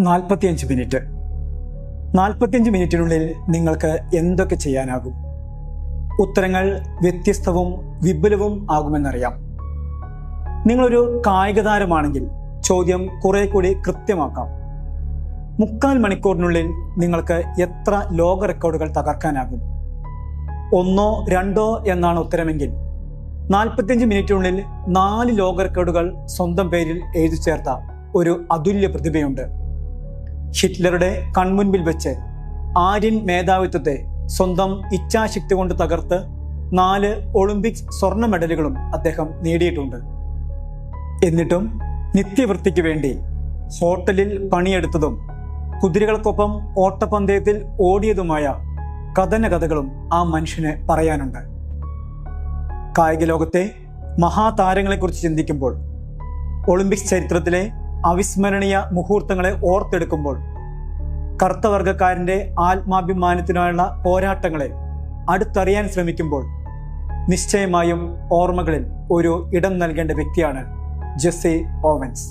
45 minute. 45 മിനിറ്റിനുള്ളിൽ നിങ്ങൾക്ക് എന്തൊക്കെ ചെയ്യാനാകും? ഉത്തരങ്ങൾ വ്യത്യസ്തവും വിപുലവും ആകുമെന്നറിയാം. നിങ്ങളൊരു കായിക താരമാണെങ്കിൽ ചോദ്യം കുറെ കൂടി കൃത്യമാക്കാം. 3/4 മണിക്കൂറിനുള്ളിൽ നിങ്ങൾക്ക് എത്ര ലോക റെക്കോർഡുകൾ തകർക്കാനാകും? 1 2 എന്നാണ് ഉത്തരമെങ്കിൽ 45 മിനിറ്റിനുള്ളിൽ 4 ലോക റെക്കോർഡുകൾ സ്വന്തം പേരിൽ എഴുതി ചേർത്ത ഒരു അതുല്യ പ്രതിഭയുണ്ട്. ഹിറ്റ്ലറുടെ കൺമുൻപിൽ വെച്ച് ആര്യൻ മേധാവിത്വത്തെ സ്വന്തം ഇച്ഛാശക്തി കൊണ്ട് തകർത്ത് 4 ഒളിമ്പിക്സ് സ്വർണ്ണ മെഡലുകളും അദ്ദേഹം നേടിയിട്ടുണ്ട്. എന്നിട്ടും നിത്യവൃത്തിക്ക് വേണ്ടി ഹോട്ടലിൽ പണിയെടുത്തതും കുതിരകൾക്കൊപ്പം ഓട്ടപ്പന്തയത്തിൽ ഓടിയതുമായ കഥനകഥകളും ആ മനുഷ്യന് പറയാനുണ്ട്. കായിക ലോകത്തെ മഹാതാരങ്ങളെക്കുറിച്ച് ചിന്തിക്കുമ്പോൾ, ഒളിമ്പിക്സ് ചരിത്രത്തിലെ അവിസ്മരണീയ മുഹൂർത്തങ്ങളെ ഓർത്തെടുക്കുമ്പോൾ, കറുത്ത വർഗക്കാരൻ്റെ ആത്മാഭിമാനത്തിനായുള്ള പോരാട്ടങ്ങളെ അടുത്തറിയാൻ ശ്രമിക്കുമ്പോൾ നിശ്ചയമായും ഓർമ്മകളിൽ ഒരു ഇടം നൽകേണ്ട വ്യക്തിയാണ് ജെസ്സി ഓവൻസ്.